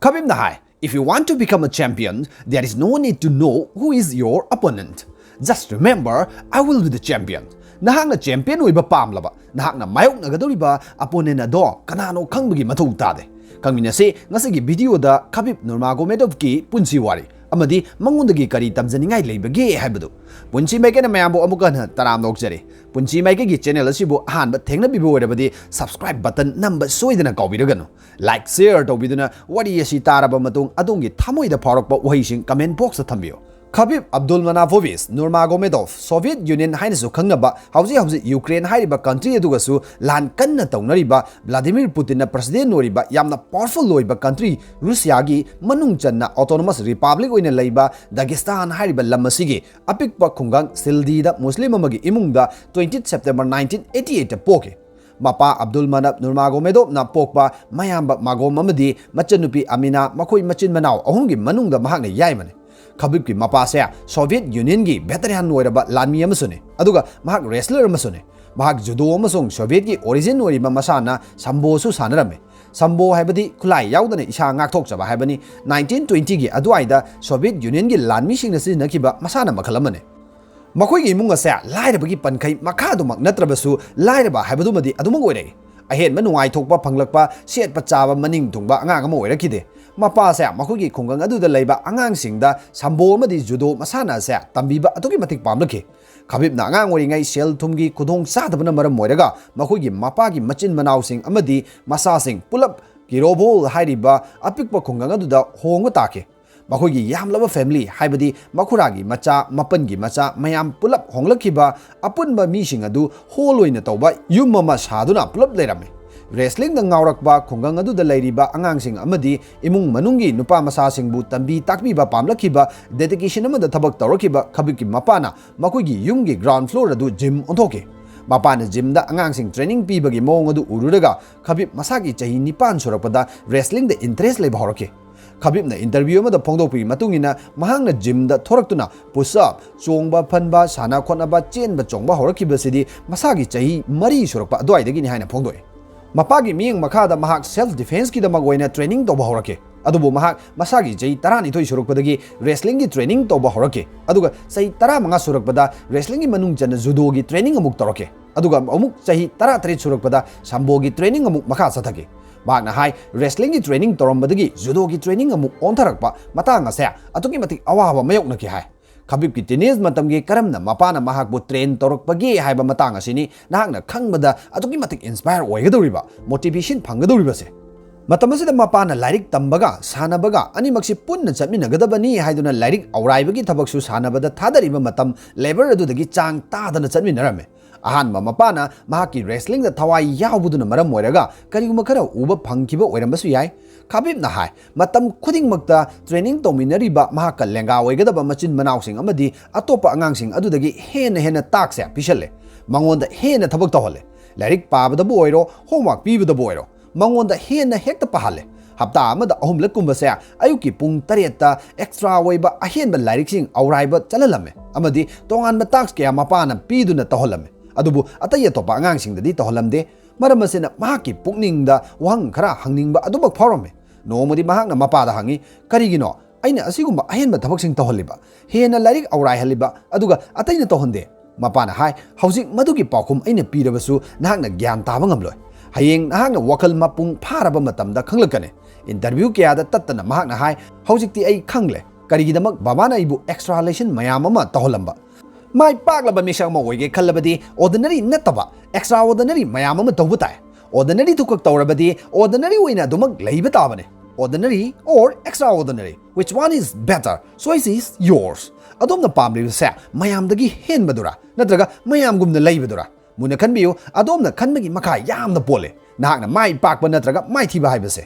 Khabib Nahai, if you want to become a champion, there is no need to know who is your opponent. Just remember, I will be the champion. Nahakna champion oiba pamlaba, nahakna mayoknagadoriba opponent ado kanano khangbagi mathau tade. Khangminnasi ngasigi video da Khabib Nurmagomedov ki PUNSI wari amadi mangundagi kari tamjaningai leibage haibadu. PUNSI maikena mayambo amukana taram nokjari. PUNSI maikegi channel asibu ahanba thengnabibo oirabadi subscribe button number soidana kaubiraganu. Like share tawbiduna wari asi taraba matung adongi thamoida pharakpa wahising comment box da thambiyo. Khabib Abdulmanaphovich Nurmagomedov Soviet Union hainasu khangnaba hauji Ukraine haiba country adugasu lan kanna tawnariba Vladimir Putin na president noriba yamna powerful loiba country Russia gi manung channa autonomous republic oina leiba Dagestan haiba lamasigi apikpa khungang Sildi da Muslim amagi imungda 20 September 1988 poke Mapa Abdulmanap Nurmagomedov na pokpa mayamba magom amadi machanupi Amina makhoi machin manaw ahungi manungda mahakna yaimane Khabib ki mapa se Soviet Union gi veteran oiraba lanmi amasune aduga mahak wrestler amasune mahak judo amasung Soviet gi origin oriba masana sambo su sanarame sambo haibadi khulai yaudane isa ngak thokjaba haibani 1920 gi aduaida Soviet Union gi lanmi singna sinakiba masana makhalamane makhoi gi munga se lairaba gi pankhai makhadumak natrabasu lairaba haibadu madi adumang oire ahen manuai thokpa phanglakpa set pachaba maning thungba angang ama oirakide mapa se makhoi khungang aduda leiba angang singda sambo amadi judo masana se tambiba atuki matik pamlakhi Khabib na angang oringai sel thumgi kudong sadabana maram moiraga makhoi mapa gi machin manaw sing amadi masa sing pulap girobol hairiba apikpa khungang aduda honga take makhoi yamlaba family haibadi makhuragi macha mapangi macha mayam pulap honglakhiba apunba mi sing adu holoina tawba yum mama saduna pulap leirame Wrestling da ngaurakba khungang adu da leiriba angang sing amadi imung manungi nupa masa singbu tambi takbiba pamlakhiba dedication amada thabak tawrakiba Khabib ki mapana makoigi yumgi ground floor adu gym onthoke mapana gym da angang sing training pibagi mawng adu ururaga Khabib masagi chahi 9 surakpada wrestling da interest leiba horoke Khabib na interview amada phongdokpi matungina mahangna gym da thoraktuna push up chongba phanba sana khotnaba chenba chongba horakiba sidi masagi chahi 3 surakpa adwaidagi ni haina phongdoi Mapagi miyang makada mahak self defense ki damag oina training toba horake adubu mahak masagi jai tarani thoi surukpadagi wrestling gi training toba horake aduga sai tara manga surukpada wrestling gi manung jana judo gi training amuk torake aduga amuk sahi tara tare surukpada sambo gi training amuk makha sathake mahakna hai wrestling gi training torambadagi judo gi training amuk ontharakpa matang ase atuki matik awaba mayokna ki hai Khabib ki tennis matamgi karamna mapana mahakbu train torokpagi haiba matang asini nahakna khangbada atuki matik inspire oigadoriba motivation phanggadoriba se matamasida mapana lairik tambaga sanabaga animaksi punna chatminagadabani haiduna lairik auraibagi thabaksu sanabada thadariba matam labor adudagi chang tadana chatminarame ahanba mapana mahaki wrestling da thawai yaubuduna maram oiraga kariguma khara uba phangkiba oirambasu yai Khabib na hai matam khudingmakta training tominariba mahaka lenga oigadaba machin manausing amadi atopa angangsing adudagi hena taksya pishalle mangonda hena thabak tawhale lairik pabadabu oiro homework pibadabu oiro mangonda hena hekta pahale hapta amada ahumlak kumbase ayuki pung 8 ta extra oiba ahenba lairik sing auraiba chalalame amadi tonganba taks kya mapana piduna tawhalame adubu ataya topa angangsing dadi tawhalamde maramasena mahaki pukningda wang khara hangningba adubak phawrame nomadi mahakna mapada hangi karigino aina asigumba ahenba thabaksing tawhaliba hena lairik aurai haliba aduga ataina tawhande mapana hai haujik madugi paukhum aina pirabasu nahakna gyan taba ngamloi hayeng nahakna wakal mapung pharaba matamda khanglakane interview kya da tattana mahakna hai haujikti ai khangle karigidamak babana ibu extralation mayam ama tawhalamba mai paklaba misak ma oige khallabadi ordinary nataba extraordinary mayam ama tawbutai ordinary thukak tawrabadi ordinary oina dumak leiba tabane ordinary or extraordinary which one is better choice is yours adomna pamli se mayamdagi henbadura natraga mayamgumna leibadura muna khanbiyu adomna khanbagi makha yamna pole nahakna mai pakpa natraga mai thiba haibase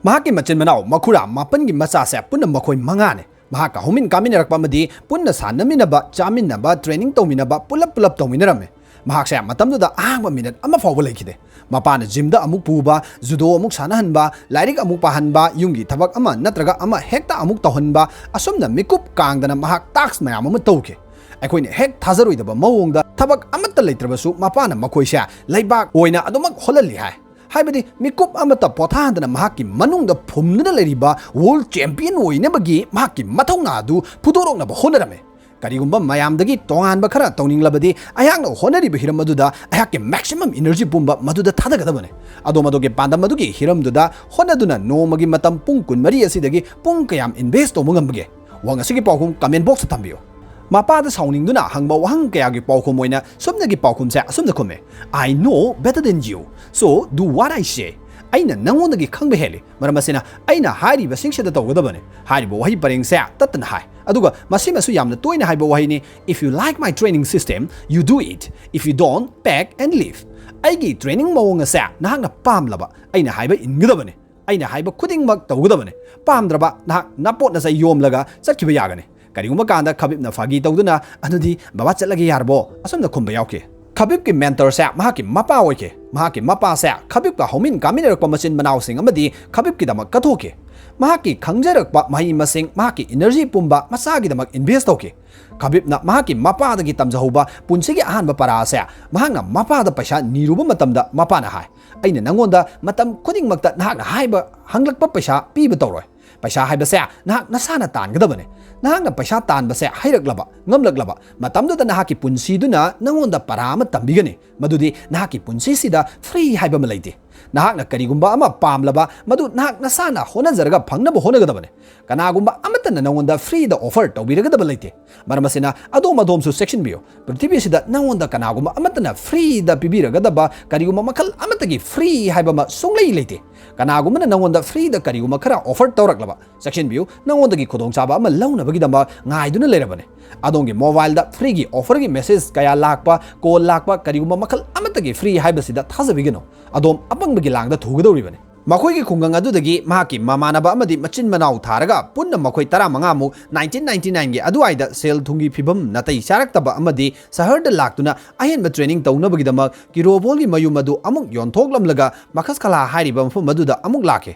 mahaki machin manaw makhura mapangi macha se punna makhoi mangane mahaka homin kaminarakpa madi punna sanaminaba chaminaba training tawminaba pulap tawminarame mahaksa matamduda ahangba minute ama fawba lekhide mapana gymda amuk puba judo amuk sanahanba lairik amuk pahanba yumgi thabak ama natraga ama hekta amuk tawhanba asomna mikup kangdana mahak tax mayam ama tawke aikhoine hek thajaroidaba mawongda thabak amatta leitrabasu mapana makhoisa leibak oina adumak holali hai haibadi mikup amata pothadana mahakki manungda phumnana leriba world champion oinabagi mahakki mathongna adu phudorokna ba honarame karigumba mayamdagi tonganba khara tawninglabadi ayakna honariba hiram aduda ayakki maximum energy pumba maduda thadagadabane adomadoge pandam adugi hiramduda honaduna nomagi matam pung kunmari asidagi pung kayam invest tomungambage wangasigi pawkum comment box tambiyo Mapada sauningduna hangba wahang kayagi pawkum oina sumnagi pawkum sa asumna kume I know better than you so do what I say aina nangondagi khangba heli maramasina aina hariba singshada tawgadabane hariba wahi pareng sa tatna hai aduga masimasu yamna toina haiba wahi ni if you like my training system you do it if you don't pack and leave aigi training mawonga sa nahangna pamlaba aina haiba ingadabane aina haiba khudingmak tawgadabane pamdraba nahak napotna sa yomlaga chakkiba yagane karigumba kanda Khabibna fagi tawduna anudi baba chatlage yarbo asomna khumba yawke Khabib ki mentor sa mahaki mapa oike mahaki mapa sa Khabib ka homin kaminarakpa machin manaw sing amadi Khabib ki damak kathoke mahaki khangjarakpa mahi masing mahaki energy pumba masagi damak invest toke Khabib na mahaki mapa dagi tamjahuba punsigi ahanba para sa mahangna mapa da paisa niruba matamda mapa na hai aina nangonda matam khuding makta nahak haiba hanglakpa paisa piba tawroi paisa haiba sa nahak nasana tangadabane nahakna paisa tanba sa hairaklaba ngamlaklaba matamda nahaki punsi duna nangonda parama tambigane madudi nahaki punsi sida free haiba malaite nahakna karigumba ama pamlaba madu nahak nasana honajaraga phangnaba honagadabane kanagumba amatana nangonda free da offer tawbiragadaba laite maramasina adom adomsu section bio prithvi sida nangonda kanagumba amatana free da pibiragadaba karigumba makal amatagi free haiba ma sunglei laite kanagumba nangonda free da karigumba khara offer tawraklaba section bio nangonda khudong chaba ama launabagidamba ngaiduna lerabane adongi mobile da free gi offer gi message kaya lakpa call lakpa karigumba makal amatagi free haiba sida thazabigino adom apangbagi langda thugadoribane Makoi khungang adudagi mahaki mamanaba amadi machin manaw tharaga punna makoi 15 mu 1999 gi aduaida sel thungi phibam natai charaktaba amadi saharda laktuna ahenba training tawnabagidama kirobol gi mayum adu amuk yontoklamlaga makhas khala hairiba mafum maduda amuk lakhe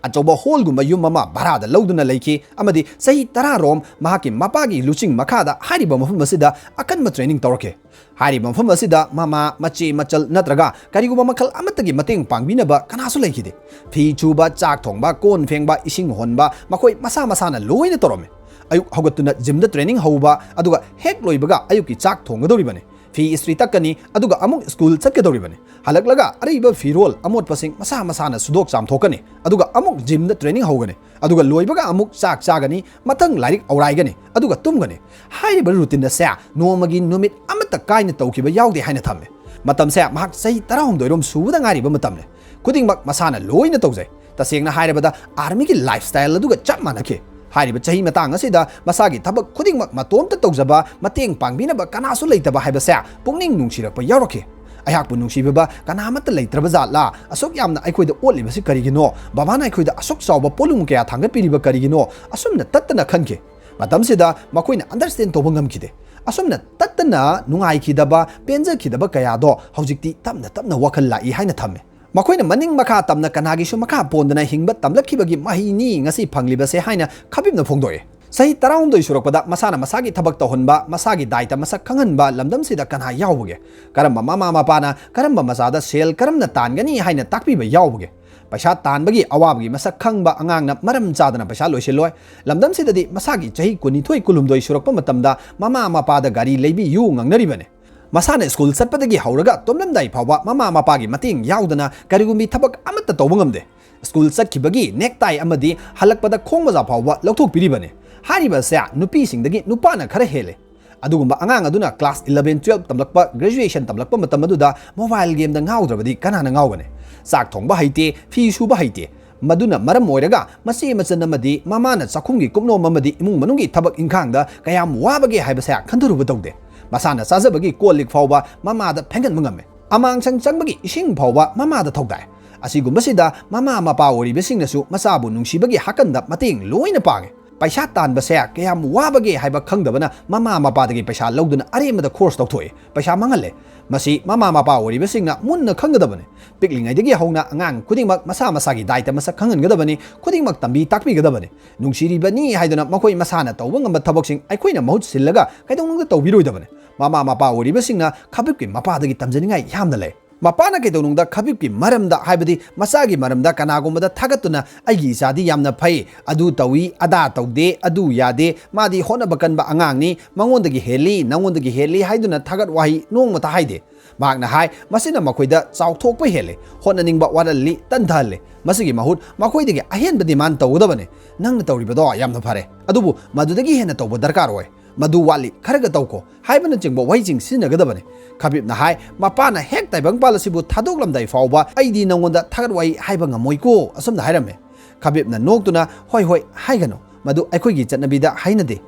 achoba hol gu mayum mama barada lawduna leiki amadi sahi 10 rom mahaki mapagi luching makhada hairiba mafum asida akanma training tawrake hairiba mafum asida mama machi machal natraga kariguba makhal amatagi mateng pangbinaba kanasu leikide phi chuba chak thongba kon fengba ising honba makoi masa masana loina torome ayuk hogatuna gym da training hauba aduga hek loibaga ayuki chak thongadoribane fi istri takani aduga amuk school chakkedoribane halaklaga ariba firol amot pasing masa masana sudok cham thokani aduga amuk gym da training haugane aduga loibaga amuk chak chagani mathang lairik auraigani aduga tumgani hairiba routine da sa nomagi numit amata kaina tawkiba yawde haina thamme matam sa mahak sei 12 rom suda ngariba matamne khudingmak masana loina tawjai tasengna hairibada army ki lifestyle aduga chap manake hairiba chahi matang asida masagi thabak khudingmak matomta tawjaba mateng pangbinaba kanasu leitaba haibasa pungning nungsirakpa yawrake ayakpu nungsibiba kanamata leitraba zatla asok yamna aikhoida otlibasi karigino babana aikhoida asok chawba polum kaya thangatpiriba karigino asumna tattana khanke matamsida makoina understand toba ngamkide asumna tattana nungaikidaba penjakidaba kayado hojikti tamna wakhal lai haina thamme makoina maning makha tamna kanagi su makha pondana hingba tamlakhibagi mahini ngasi phanglibase haina Khabibna phongdoe sahi 12 surakpada masana masagi thabak tawhonba masagi daita masak khanganba lamdam sida kanha yawbuge karamba mama mapana karamba masada sel karamna tangani haina takpiba yawbuge paisa tanbagi awabgi masak khangba angangna maram chadana paisa loiseloi lamdam sidadi masagi chahi 12 kulumdoi surakpa matamda mama mapada gari leibi yu ngangnaribane masana school satpadagi hauraga tomlamdai phawa mama mapagi mating yaudana karigumbi thabak amatta tawbangamde school satkibagi necktie amadi halakpada khongmaja phawa lauthok piribane hariba sa nupi singdagi nupana khara hele adugumba angang aduna class 11 12 tamlakpa graduation tamlakpa matam aduda mobile game da ngaudrabadi kanana ngawgane sak thongba haite fi suba haite maduna maram moiraga masi machan amadi mamana chakhumgi kumnom amadi imung manungi thabak ingkhangda kayam wabage haibasa khanduruba tawde masana sajabagi kolik fawba mamada phengan mangame amang changbagi ising fawba mamada thogdai asigumba mama mapa oribesingnasu masabu nungsibagi hakanda mating loina pange paisa tanbase kayam wabage haiba khangdabana mama mapadagi paisa lawduna aremada course tawthoi paisa mangale masi mama mapa oribesingna munna khanggadabane piklingaidagi hauna angang kudingmak masa masagi daita masa khangangadabani kudingmak tambi takpigadabane nungsiribani haiduna makoi masana tawba ngamba thabaksing aikhoina mahut sillaga kaidongnga tawbiroidabane mama mapa oribesingna Khabibki mapadagi tamjaningai yamna le Mapana kaidonungda Khabibki maramda haibadi masagi maramda kanagumada thagatuna aigi isadi yamna phai adu tawi ada taude adu yade madi honaba kanba angangni mangondagi heli nangondagi heli haiduna thagat wahi nongmata haide Mahakna hai masina makoida chauthokpa hele hotnaningba waralli tanthalle masigi mahut makoidagi ahenba demand tawdabane nangna tawribado yamna phare adubu madudagi hena tawba darkar oi Madu wali kharaga tawko haibana chingba waijing sinagadabane Khabibna hai mapana hek taibang palasibu thadoklamdai fawba aidi nangonda thagat wai haiba ngamoiko asomda hairame Khabibna noktuna hoi hoi haigano madu aikhoigi chatnabida hainade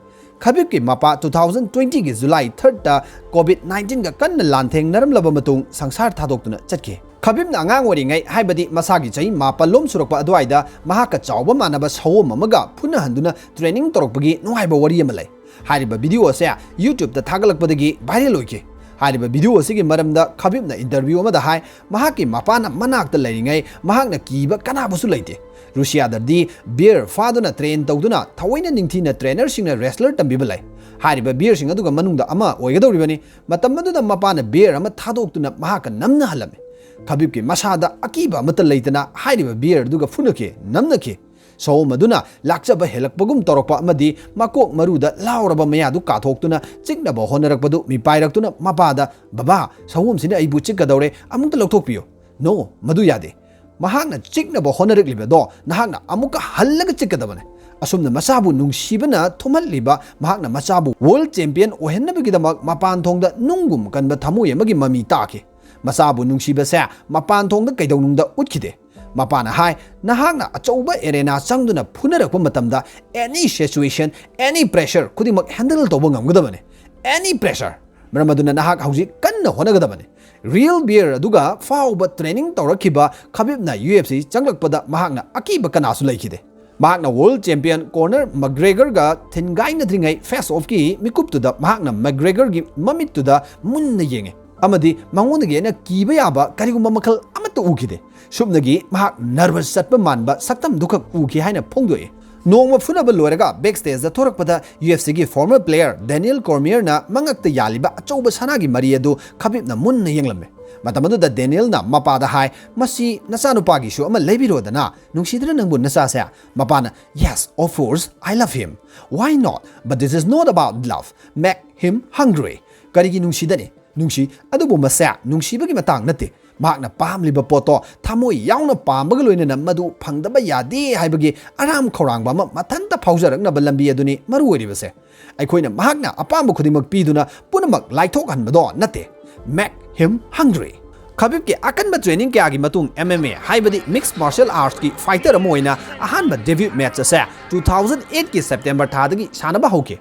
Khabibki mapa 2020 gi July 3 ta COVID-19 ga kanna lantheng naramlaba matung sangsar thadoktuna chatke Khabibna angang waringai haibadi masagi chai mapa lom surakpa adwaida mahaka chawba manaba sawom amaga phuna handuna training torokpagi nuhaiba wari amalai Hariba video se YouTube da thagalakpadagi viral oike Hariba video se gi maramda Khabibna interview amada hai mahaki mapana manakta lairingai mahakna kiba kanabusu leite Russia dadi beer faduna train tawduna thawaina ningthina trainer singna wrestler tambiba lai Hariba beer singa duga manungda ama oigadoribani matam maduna mapana beer ama thadoktuna mahaka namna halame Khabibki masada akiba amata leitana hariba beer duga funake namnake So maduna lakchaba helakpagum torokpa amadi makok maruda lauraba mayadu kathoktuna chiknaba honarakpadu mipairaktuna mapada baba sawom sina aibu chikadore amukta lokthokpiyo no madu yade mahakna chiknaba honaraklibado nahakna amuka hallaga chikadabane asumna masabu nungsibana thomalliba mahakna masabu world champion ohennabigidamak mapan thongda nungum kanba thamoy amagi mami take masabu nungsiba sa mapan thongda kaidonungda utkide Mapana hai nahakna achauba arena changduna phunarakpa matamda any situation any pressure kudimak handle toba ngamgadabane any pressure maramaduna nahak hauji kanna honagadabane real beer aduga fauba training tawrakhiba Khabibna UFC changlakpada mahakna akiba kanasu laikide Mahakna world champion Conor McGregor ga thingaina dringai face off ki mikuptuda mahakna McGregor gi mamittuda munna yenge amadi mangondagi ena kiba yaba karigumba makhal amata ukide Subnagi mahak nervous satpa manba saktam dukak uki haina phongdoi Nongma phunaba loiraga backstage da thorakpada UFC gi former player Daniel Cormier na mangakta yaliba achauba sanagi mari adu Khabibna munna yenglamme matamadu da Daniel na mapada hai masi nasanupagi shu ama leibirodana nungsidra nangbu nasasa mapana yes of course I love him why not but this is not about love make him hungry karigi nungsidani nungsi adubu masa nungsibagi matang nate Mahakna pamliba poto thamoi yauna pambaga loinana madu phangdaba yade haibagi aram khorangba ama mathanta phaujaraknaba lambi aduni maru oiribase eikhoina mahakna apamba khudimak piduna punamak laithok hanbado nate make him hungry Khabibki akanba training kya gi matung MMA haibadi mixed martial arts ki fighter amoina ahanba debut match asa 2008 ki September thadagi sanaba hauke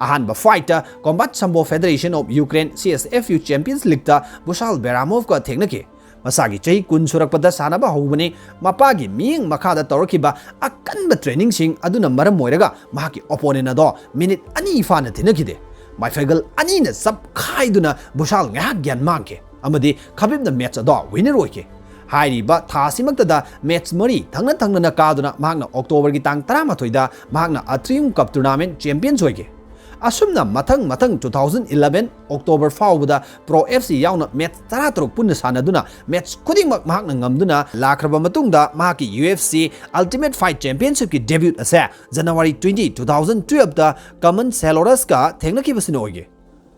Ahanba fighter Combat Sambo Federation of Ukraine CSFU Champions League ta Bushal Beramov ka thengnake Masagi chahi kun surakpada sanaba hobani mapagi ming makhada tawrakhiba akanba training sing aduna maram moiraga mahaki opponent ado minute ani fana thinakide maifagal ani na sab khaiduna Bushal ngahak gyan mangke amadi Khabibna match ado winner oike Hairiba thasimaktada match mari thangna na kaduna mahakna October gi tang 13 da mahakna Atrium Cup tournament champions oike Asumna matang 2011 October fawda Pro FC yauna match taratrok punna sanaduna match khudingmak mahakna ngamduna lakraba matungda mahaki UFC Ultimate Fight Championship ki debut asa January 20 2012 da Common Salorus ka thengnakibasina oige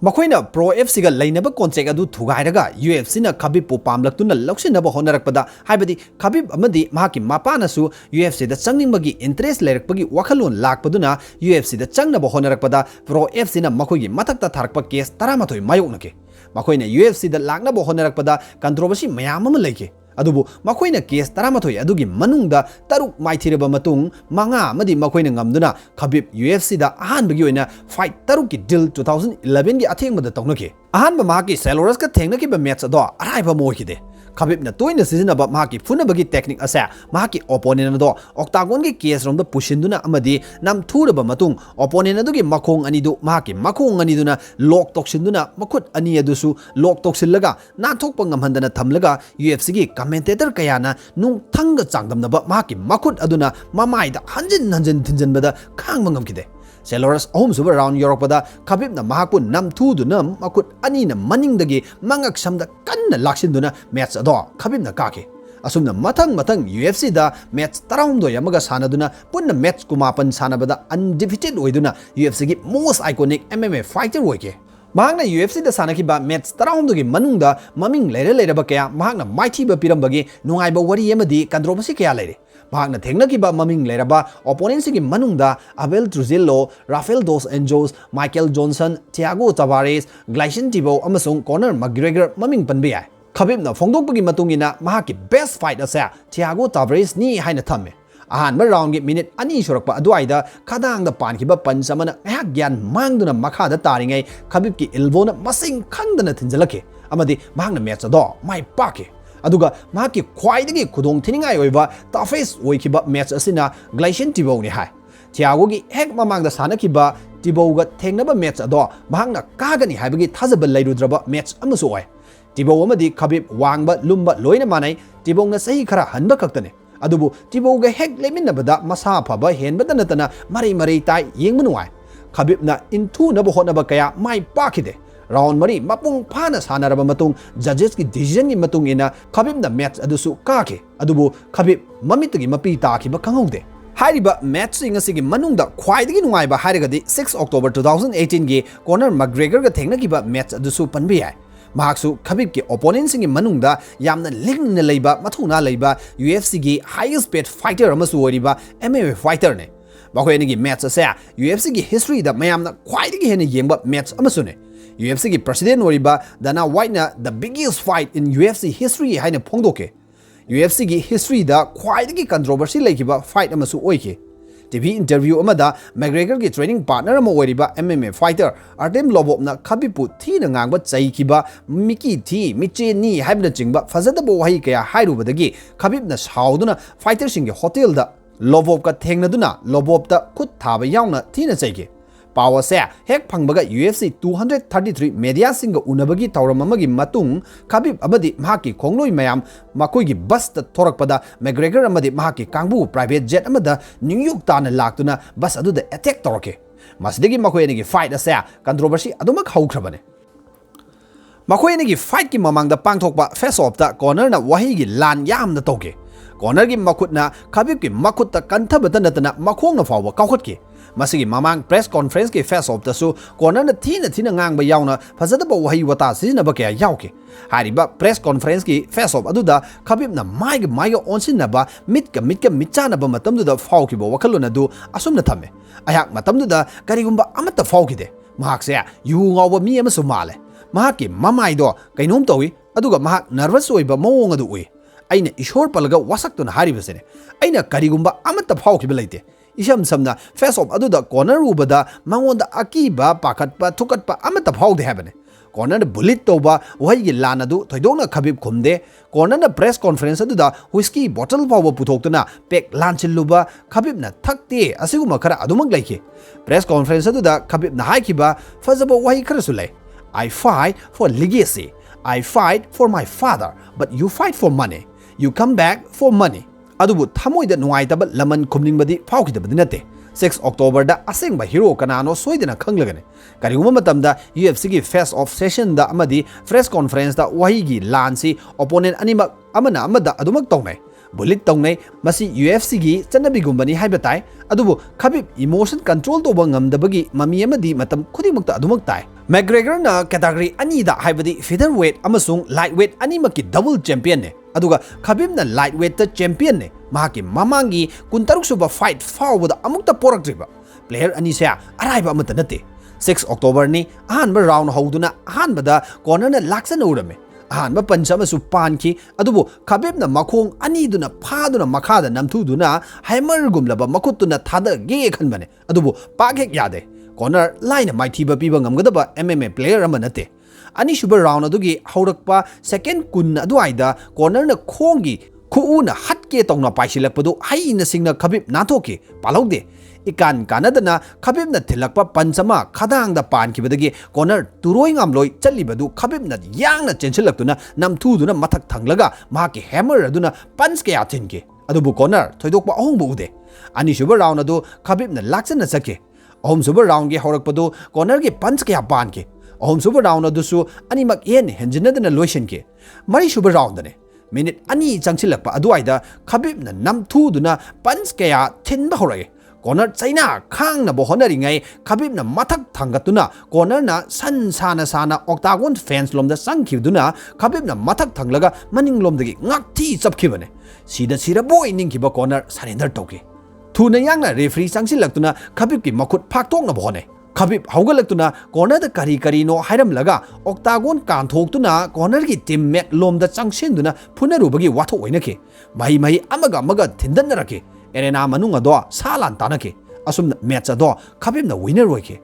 Makoina Pro FC ga lainaba contract adu thugairaga UFC na Khabib pu pamlaktuna loksinaba honarakpada haibadi Khabib amadi mahaki mapana su UFC da changningmagi interest leirakpagi wakhalon lakpaduna UFC da changnaba honarakpada Pro FC na makoigi matakta tharakpa case 13 mayoknake makoina UFC da laknaba honarakpada controversy mayam ama leike adubu makoina case 13 adugi manungda taruk maithiraba matung manga amadi makoina ngamduna Khabib UFC da ahanbagi oina fight taruk ki deal 2011 gi athengmada tawnake ahanba mahaki Salorus ka thengnaki ba match ado araiba moikide Khabib na toina sizinaba mahaki funabagi technique asa mahaki opponent ado octagon gi case romda pushinduna amadi nam thuraba matung opponent adugi makhong anidu mahaki makhong aniduna lock toksinduna makhut ani adusu lock toksillaga na thokpa ngamhandana thamlaga UFC gi commentator kayana nung thanga changdamnaba mahaki makhut aduna mamaida hanjin thinjanbada khangma ngamkide Selorus ahum suba round yorakpada Khabibna mahakpu namthuduna makut anina maningdagi mangak samda kanna laksinduna match ado Khabibna kake asumna mathang UFC da match tarawndo yamaga sanaduna punna match kumapan sanabada undefeated oiduna UFC gi most iconic MMA fighter oike Mahakna UFC da sanakiba match tarawndo manungda maming leira ba kaya mahakna maithiba pirambagi nungaiba wari amadi controversy kaya leire Mahakna thengnakiba maming leiraba opponents gi manungda Abel Trujillo, Rafael dos Anjos, Michael Johnson, Thiago Tavares, Gleison Tibau amasung Conor McGregor maming panbe yai Khabibna phongdokpagi matungina mahakki best fight asa Thiago Tavares ni haina thamme ahanba round gi minute ani surakpa aduaida khadang da pankiba punch amana ngak gyan mangduna makha da taringai Khabib ki elbow na masing khangdana thinjalake amadi mahakna match ado mai pake aduga mahakki khwaidagi khudong thiningai oiba toughest oikiba match asina Gleison Tibau ni hai Thiago gi hek mamangda sanakiba Tibau ga thengnaba match ado mahakna kagani haibagi thajaba leirudraba match amasu oi Tibau amadi Khabib wangba lumba loina manai Tibau na sahi khara hanba kaktane adubu Tibau ga hek leminabada masa phaba henbada natana mari tai yengmu nuai Khabib na intu na hotnaba kaya mai pakide round mari mapung phana sanaraba matung judges ki decision ni matung ina Khabib na match adusu kake adubu Khabib mamitagi mapi ta ki ba khangaude Hairiba match ngasi gi manungda khwaidagi nungaiba hairagadi 6 October 2018 gi Conor McGregor ga thengnakiba match adusu panbi yai Mahaksu Khabib ki opponents gi manungda yamna lingna leiba mathuna leiba UFC gi highest paid fighter amasu oriba MMA fighter ne bakhoi gi match asa UFC gi history da mayamna khwaidagi hena yengba match amasu ne UFC gi president oriba Dana White na the biggest fight in UFC history haina phongdoke UFC gi history da khwaidagi controversy leikiba fight amasu oike TV interview amada McGregor ki training partner ama oiriba MMA fighter Artem Lobov na Khabib pu thina ngangba chaikiba miki thi miche ni haibna chingba fazadaba wahi kaya hairubadagi Khabib na sauduna fighter sing gi hotel da Lobov ka thengnaduna Lobov ta khut thaba yauna thina chaike Power se hek phangbaga UFC 233 media singa unabagi tauramamagi matung Khabib amadi mahaki khongloi mayam makoi gi bus ta thorakpada McGregor amadi mahaki kangbu private jet amada New York tana laktuna bus adu da attack torake masdegi makoi ni gi fight asa controversy adumak haukrabane makoi ni gi fight ki mamangda pangthokpa face off ta Conor na wahi gi lan yamna toke Conor gi makutna Khabib ki makutta kanthabata natana makhong na fawa kawkhatki Masigi mamang press conference ki face off tasu Conor na thina ngang ba yauna fazadaba wahi wata sijinaba kaya yauke hariba press conference ki face off aduda Khabib na maiga onsinaba mitka mitchana ba matamduda fauki ba wakalona du asumna thame ayak matamduda karigumba amata faukide mahakse yu ngawba mi amasu male mahaki mamaido kainom tawi aduga mahak nervous oiba mawong adu ui aina ishor palaga wasaktuna haribasene aina karigumba amata faukiba leite Isham samna face off aduda Conor ubada mangonda akiba pakatpa thukatpa amata phaude habane Conor bullet toba wahi gi lana du thoidona Khabib khumde Conor na press conference aduda whiskey bottle phawa puthoktuna pek lanchilluba Khabib na thakte asiguma khara adumak laike press conference aduda Khabib na haikiba fazaba wahi khara sulai I fight for legacy I fight for my father but you fight for money you come back for money adubu thamoida nuaitaba laman khumningbadi phawkidabadi nate 6 October da asengba hero kanano soidena khanglagane kariguma matamda UFC gi face off session da amadi press conference da wahi gi lansi opponent animak amana amada adumak tongnai bullet tongnai masi UFC gi chanabi haibatai adubu Khabib emotion control toba ngamdabagi mami amadi matam khudimukta adumak tai McGregor na category ani da haibadi featherweight amasung lightweight animaki double champion ne aduga Khabib na lightweight ta champion ne mahaki mamangi kuntaruk suba fight fawda amukta poraktriba player ani se araiba amata nate 6 October ni ahanba round hauduna ahanbada Conor na laksana urame ahanba panchama su panki adubu Khabib na makhong ani duna phaduna makhada namthuduna hammer gumlaba makutuna thada ge khanbane adubu pakhek yade Conor line maithiba piba ngamgadaba MMA player ama nate ani suba round adugi haurakpa second kun aduaida Conor na khongi khuuna hatke tongna paisilakpadu haina singna Khabib nathoki palaude ikan kanadana Khabib na thilakpa panchama khadang da pankibadagi Conor turoi ngamloi chalibadu Khabib na yangna chensilaktuna namthuduna mathak thanglaga mahaki hammer aduna punch ke athinki adubu Conor thoidokpa ahongbu ude ani suba round adu Khabib na laksana sake ꯑꯍꯨꯝꯁꯨꯕ ꯔꯥꯎꯟꯒꯤ ꯍꯧꯔꯛꯄꯗꯨ ꯀꯣꯅꯔꯒꯤ ꯄꯟꯆ ꯀꯌꯥ ꯄꯥꯟꯈꯤ ꯑꯍꯨꯝꯁꯨꯕ round ꯑꯗꯨꯁꯨ ꯑꯅꯤꯃꯛ ꯍꯦꯟꯖꯤꯟꯅꯗꯅ ꯂꯣꯏꯁꯤꯟꯈꯤ ꯃꯔꯤꯁꯨꯕ ꯔꯥꯎꯟꯗꯅꯤ minute ꯑꯅꯤ ꯆꯪꯁꯤꯜꯂꯛꯄ ꯑꯗꯨꯋꯥꯏꯗ ꯈꯕꯤꯕꯅ ꯅꯝꯊꯨꯗꯨꯅ ꯄꯟꯆ ꯀꯌꯥ ꯊꯤꯟꯕ ꯍꯧꯔꯛꯏ ꯀꯣꯅꯔ ꯆꯩꯅꯥ ꯈꯥꯡꯅꯕ ꯍꯣꯠꯅꯔꯤꯉꯩ ꯈꯕꯤꯕꯅ ꯃꯊꯛ ꯊꯪꯒꯠꯇꯨꯅ ꯀꯣꯅꯔꯅ ꯁꯟ ꯁꯥꯅ ꯑꯣꯛꯇꯥꯒꯣꯟ ꯐꯦꯟꯁ ꯂꯣꯝꯗ ꯆꯪꯈꯤꯕꯗꯨꯅ ꯈꯕꯤꯕꯅ ꯃꯊꯛ ꯊꯪꯂꯒ ꯃꯅꯤꯡꯂꯣꯝꯗꯒꯤ ꯉꯥꯛꯊꯤ ꯆꯞꯈꯤꯕꯅꯤ ꯁꯤꯗ ꯁꯤꯔꯕꯣꯏ ꯅꯤꯡꯈꯤꯕ ꯀꯣꯅꯔ ꯁꯔꯦꯟꯗꯔ ꯇꯧꯈꯤ ꯊꯨꯅ ꯌꯥꯡꯅ ꯔꯦꯐ꯭ꯔꯤ ꯆꯪꯁꯤꯜꯂꯛꯇꯨꯅ ꯈꯕꯤꯕꯀꯤ ꯃꯈꯨꯠ ꯐꯥꯛꯇꯣꯛꯅꯕ ꯍꯣꯠꯅꯩ ꯈꯕꯤꯕ ꯍꯧꯒꯠꯂꯛꯇꯨꯅ ꯀꯣꯅꯔꯗ ꯀꯔꯤꯅꯣ ꯍꯥꯏꯔꯝꯂꯒ ꯑꯣꯛꯇꯥꯒꯣꯟ ꯀꯥꯟꯊꯣꯛꯇꯨꯅ ꯀꯣꯅꯔꯒꯤ ꯇꯤꯝꯃꯦꯠ ꯂꯣꯝꯗ ꯆꯪꯁꯤꯟꯗꯨꯅ ꯐꯨꯅꯔꯨꯕꯒꯤ ꯋꯥꯊꯣꯛ ꯑꯣꯏꯅꯈꯤ ꯃꯍꯩ ꯑꯃꯒ ꯑꯦꯔꯦꯅꯥ ꯃꯅꯨꯡ ꯑꯗꯣ ꯁꯥ ꯂꯥꯟ ꯇꯥꯅꯈꯤ ꯑꯁꯨꯝꯅ ꯃꯦꯠꯆ ꯑꯗꯣ ꯈꯕꯤꯕꯅ ꯋꯤꯅꯔ ꯑꯣꯏꯈꯤ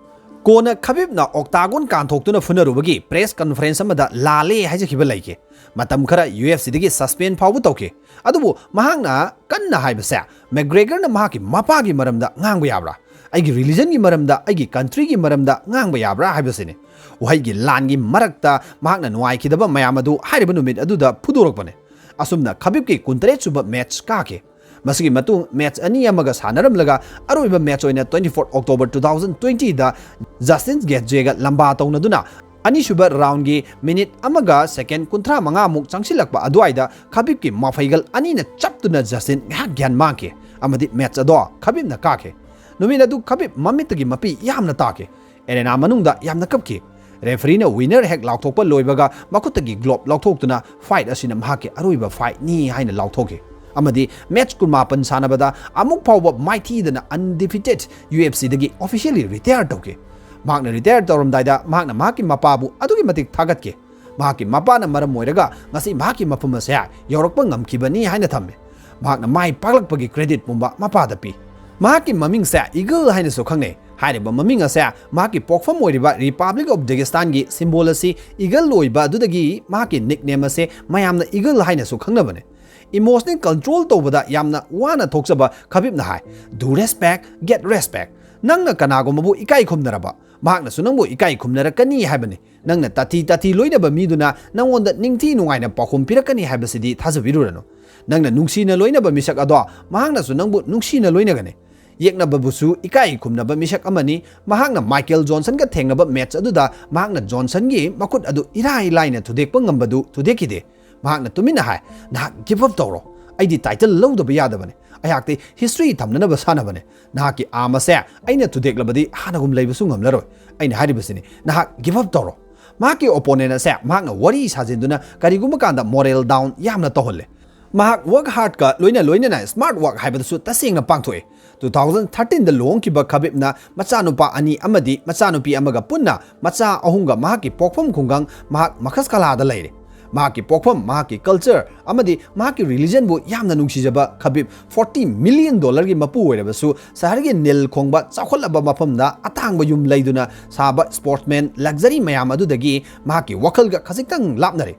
ꯀꯣꯟꯅ ꯈꯕꯤꯕꯅ ꯑꯣꯛꯇꯥꯒꯣꯟ ꯀꯥꯟꯊꯣꯛꯇꯨꯅ ꯐꯨꯅꯔꯨꯕꯒꯤ ꯄ꯭ꯔꯦꯁ ꯀꯟꯐꯔꯦꯟꯁ ꯑꯃꯗ ꯂꯥꯜꯂꯦ ꯍꯥꯏꯖꯈꯤꯕ ꯂꯩꯈꯤ ꯃꯇꯝ ꯈꯔ UFCꯗꯒꯤ ꯁꯁꯄꯦꯟ ꯐꯥꯎꯕ ꯇꯧꯈꯤ ꯑꯗꯨꯕꯨ ꯃꯍꯥꯛꯅ ꯀꯟꯅ ꯍꯥꯏꯕꯁꯦ ꯃꯦꯛꯒ꯭ꯔꯦꯒꯔꯅ ꯃꯍꯥꯛꯀꯤ ꯃꯄꯥꯒꯤ ꯃꯔꯝꯗ ꯉꯥꯡꯕ ꯌꯥꯕ꯭ꯔꯥ ꯑꯩꯒꯤ ꯔꯤꯂꯤꯖꯟꯒꯤ ꯃꯔꯝꯗ ꯑꯩꯒꯤ ꯀꯟꯇ꯭ꯔꯤꯒꯤ ꯃꯔꯝꯗ ꯉꯥꯡꯕ ꯌꯥꯕ꯭ꯔꯥ ꯍꯥꯏꯕꯁꯤꯅꯤ ꯋꯥꯍꯩꯒꯤ ꯂꯥꯟꯒꯤ ꯃꯔꯛꯇ ꯃꯍꯥꯛꯅ ꯅꯨꯡꯉꯥꯏꯈꯤꯗꯕ ꯃꯌꯥꯝ ꯑꯗꯨ ꯍꯥꯏꯔꯤꯕ ꯅꯨꯃꯤꯠ ꯑꯗꯨꯗ ꯐꯨꯗꯣꯔꯛꯄꯅꯤ ꯑꯁꯨꯝꯅ ꯈꯕꯤꯕꯀꯤ 29 ꯁꯨꯕ ꯃꯦꯠꯆ ꯀꯥꯈꯤ ꯃꯁꯤꯒꯤ ꯃꯇꯨꯡ ꯃꯦꯠꯆ ꯑꯅꯤ ꯑꯃꯒ ꯁꯥꯟꯅꯔꯝꯂꯒ ꯑꯔꯣꯏꯕ ꯃꯦꯠꯆ ꯑꯣꯏꯅ 24 ꯑꯣꯛꯇꯣꯕꯔ 2020ꯗ ꯖꯁꯇꯤꯟ ꯒꯦꯠꯖꯦꯒ ꯂꯝꯕꯥ ꯇꯧꯅꯗꯨꯅ ꯑꯅꯤꯁꯨꯕ ꯔꯥꯎꯟꯒꯤ ꯃꯤꯅꯤꯠ ꯑꯃꯒ ꯁꯦꯀꯦꯟ 35 ꯃꯨꯛ ꯆꯪꯁꯤꯜꯂꯛꯄ ꯑꯗꯨꯋꯥꯏꯗ ꯈꯕꯤꯕꯀꯤ ꯃꯐꯩꯒꯜ ꯑꯅꯤꯅ ꯆꯞꯇꯨꯅ ꯖꯁꯇꯤꯟ ꯉꯥꯏꯍꯥꯛ ꯒ꯭ꯌꯥꯟ ꯃꯥꯡꯈꯤ ꯑꯃꯗꯤ ꯃꯦꯠꯆ ꯑꯗꯣ ꯈꯕꯤꯕꯅ ꯀꯥꯈꯤ ꯅꯨꯃꯤꯠ ꯑꯗꯨ ꯈꯕꯤꯕ ꯃꯃꯤꯠꯇꯒꯤ ꯃꯄꯤ ꯌꯥꯝꯅ ꯇꯥꯈꯤ ꯑꯦꯔꯦꯅꯥ ꯃꯅꯨꯡꯗ ꯌꯥꯝꯅ ꯀꯞꯈꯤ ꯔꯦꯐ꯭ꯔꯤꯅ ꯋꯤꯅꯔ ꯍꯦꯛ ꯂꯥꯎꯊꯣꯛꯄ ꯂꯣꯏꯕꯒ ꯃꯈꯨꯠꯇꯒꯤ ꯒ꯭ꯂꯣꯞ ꯂꯧꯊꯣꯛꯇꯨꯅ ꯐꯥꯏꯠ ꯑꯁꯤꯅ ꯃꯍꯥꯛꯀꯤ ꯑꯔꯣꯏꯕ ꯐꯥꯏꯠꯅꯤ ꯍꯥꯏꯅ ꯂꯥꯎꯊꯣꯛꯈꯤ ꯑꯃꯗꯤ ꯃꯦꯠꯆ 19 ꯁꯥꯟꯅꯕꯗ ꯑꯃꯨꯛ ꯐꯥꯎꯕ ꯃꯥꯏꯊꯤꯗꯅ undefeated UFCꯗꯒꯤ ꯑꯣꯐꯤꯁꯤꯌꯦꯜꯂꯤ ꯔꯤꯇꯥꯌꯔ ꯇꯧꯈꯤ ꯃꯍꯥꯛꯅ ꯔꯤꯇꯥꯌꯔ ꯇꯧꯔꯝꯗꯥꯏꯗ ꯃꯍꯥꯛꯅ ꯃꯍꯥꯛꯀꯤ ꯃꯄꯥꯕꯨ ꯑꯗꯨꯛꯀꯤ ꯃꯇꯤꯛ ꯊꯥꯒꯠꯈꯤ ꯃꯍꯥꯛꯀꯤ ꯃꯄꯥꯅ ꯃꯔꯝ ꯑꯣꯏꯔꯒ ꯉꯁꯤ ꯃꯍꯥꯛꯀꯤ ꯃꯐꯝ ꯑꯁꯦ ꯌꯧꯔꯛꯄ ꯉꯝꯈꯤꯕꯅꯤ ꯍꯥꯏꯅ ꯊꯝꯃꯤ ꯃꯍꯥꯛꯅ ꯃꯥꯏ ꯄꯥꯛꯂꯛꯄꯒꯤ ꯀ꯭ꯔꯦꯗꯤꯠ ꯄꯨꯝꯕ ꯃꯄꯥꯗ ꯄꯤ ꯃꯍꯥꯛꯀꯤ ꯃꯃꯤꯡꯁꯦ ꯏꯒꯜ ꯍꯥꯏꯅꯁꯨ ꯈꯪꯅꯩ ꯍꯥꯏꯔꯤꯕ ꯃꯃꯤꯡ ꯑꯁꯦ ꯃꯍꯥꯛꯀꯤ ꯄꯣꯛꯐꯝ ꯑꯣꯏꯔꯤꯕ ꯔꯤꯄꯕ꯭ꯂꯤꯛ ꯑꯣꯐ ꯗꯥꯒꯦꯁꯇꯥꯟꯒꯤ ꯁꯤꯝꯕꯣꯜ ꯑꯁꯤ ꯏꯒꯜ ꯑꯣꯏꯕ ꯑꯗꯨꯗꯒꯤ ꯃꯍꯥꯛꯀꯤ ꯅꯤꯛꯅꯦꯝ ꯑꯁꯦ ꯃꯌꯥꯝꯅ ꯏꯒꯜ ꯍꯥꯏꯅꯁꯨ ꯈꯪꯅꯕꯅꯤ ꯏꯃꯣꯁꯅꯦꯜ ꯀꯟꯇ꯭ꯔꯣल ꯇꯧꯕꯗ ꯌꯥꯝꯅ ꯋꯥꯅ ꯊꯣꯛꯆꯕ ꯈꯕꯤꯕꯅ ꯍꯥꯏ ꯗꯨ ꯔꯦꯁꯄꯦꯛ ꯒꯦꯠ ꯔꯦꯁꯄꯦꯛ ꯅꯪꯅ ꯀꯅꯥꯒꯨꯝꯕꯕꯨ ꯏꯀꯥꯏ ꯈꯨꯝꯅꯔꯕ ꯃꯍꯥꯛꯅꯁꯨ ꯅꯪꯕꯨ ꯏꯀꯥꯏ ꯈꯨꯝꯅꯔꯛꯀꯅꯤ ꯍꯥꯏꯕꯅꯤ ꯅꯪꯅ ꯇꯥꯊꯤ ꯂꯣꯏꯅꯕ ꯃꯤꯗꯨꯅ ꯅꯪꯉꯣꯟꯗ ꯅꯤꯡꯊꯤ ꯅꯨꯡꯉꯥꯏꯅ ꯄꯥꯎꯈꯨꯝ ꯄꯤꯔꯛꯀꯅꯤ ꯍꯥꯏꯕꯁꯤꯗꯤ ꯊꯥꯖꯕꯤꯔꯨꯔꯅꯨ ꯅꯪꯅ ꯅꯨꯡꯁꯤꯅ ꯂꯣꯏꯅꯕ ꯃꯤꯁꯛ ꯑꯗꯣ ꯃꯍꯥꯛꯅꯁꯨ ꯅꯪꯕు ꯅꯨꯡꯁꯤꯅ ꯂꯣꯏꯅꯒꯅꯤ ꯌꯦꯛꯅꯕꯕꯨꯁꯨ इकाई खुमनब मिशक अमनी महांगना माइकल जॉनसन का थेंगनब मैच अदुदा महांगना जॉनसन गी मकुट अदु इराई लाइन थुदेक पंगंबदु थुदेकिदे महांगना तुमिना हाय ना गिव अप तौरो अइदी टाइटल लौदब यादबने अयाक्ते हिस्ट्री थमननब सानबने नाकी आमसे अइना थुदेकलबदी हानगुम लैबसु ngमलरोय अइना हारिबसिनी ना गिव अप तौरो माकी ओपोनेंट से महांगना वरी साजिंदुना करिगुम कांदा मोरल डाउन यामना तोहले महाक वर्क हार्ड का लोइना स्मार्ट वर्क हाइबदसु तसेंगना पांगथोए 2013 दा लोंगकिबा खबिबना मचानुपा अनि अमदी मचानुपी अमगा पुन्ना मचा अहुंगा महाकी पोखफम खुंगांग महाक मखसकलादा लैरे महाकी पोखफम महाकी कल्चर अमदी महाकी रिलीजन बु यामना नुंगसिजबा खबिब $40 मिलियन की मपु ओइरबसु शहरगी नील खोंगबा चाखोलबा मफमदा अतांगबा युम लैदुना साबा स्पोर्ट्समैन लग्जरी मयाम अदुदगी महाकी वखलगा खजिक्तंग लापनरे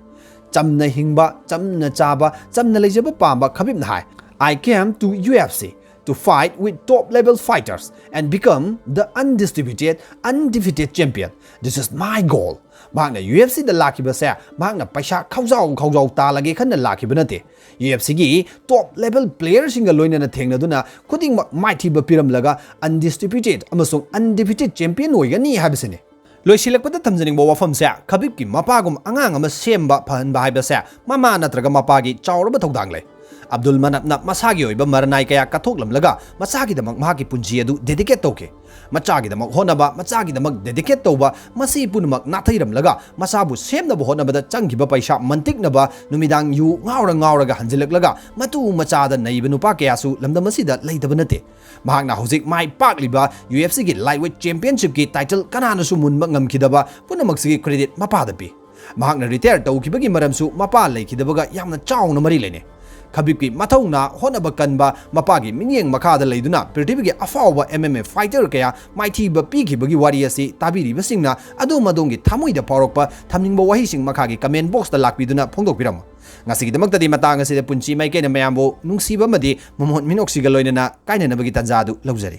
चमना हिंगबा चमना चाबा चमना लैजबा पांबा खबिबना hi I came to UFC to fight with top-level fighters and become the undefeated champion. This is my goal. Mahakna UFC da lakiba se mahakna paisa khawjau ta lagi khanna lakiba nate. UFC gi top-level players singa loina na thengna duna khuding mighty ba piram laga undisputed amasung undefeated champion oigani habisine. लोइसिलकपदा थमजनिंगबो वफम से खबिब की मपागुम अंगांग अमा सेमबा फहनबा हाइबसे mama नत्रगा मपागी चावरबा थौदांग लै अब्दुल मनपना मसागी ओइबा मरनाय कया कथोकलमलगा मचागीदमक महाकी पुंजी अदु dedicate तौके मचागीदमक होनबा मचागीदमक dedicate तौबा मसी पुनमक नाथैरमलगा मसाबु सेमनबो होनबदा चंगिबा पैसा मंतिकनबा नुमिदांग यु ngawraga hanjilakलागा मतु मचादा नैबा नुपा कयासु लमदमसिदा लैदबा नते महाकना हौजिक माइ पाकलिबा UFC की लाइटवेट चैंपियनशिप की टाइटल कनानसु मुनबा ngamkidaba पुनमकसिगी क्रेडिट मपादा पि महाकना रिटायर तौखिबगी मरमसु मपा लैखिदबगा यामना चावना मरि लेने खबिब की मथौना होनबा कनबा मपागी मिनियंग मखादा लैदुना पृथ्वीगी अफाओबा MMA फाइटर कया माइथीबा पीखिबगी वारी असि ताबिरिबसिंगना अदु मदोंगी थामुइदा पावरकपा थमनिंगबा वहिसिंग मखागी कमेंट बॉक्स दा लाकपिदुना फोंदोकपिरम ngasigidamakta di matang asida punchi maikena mayambo nungsiba madi momot minoksigaloina na kainanabagi tanjadu laujari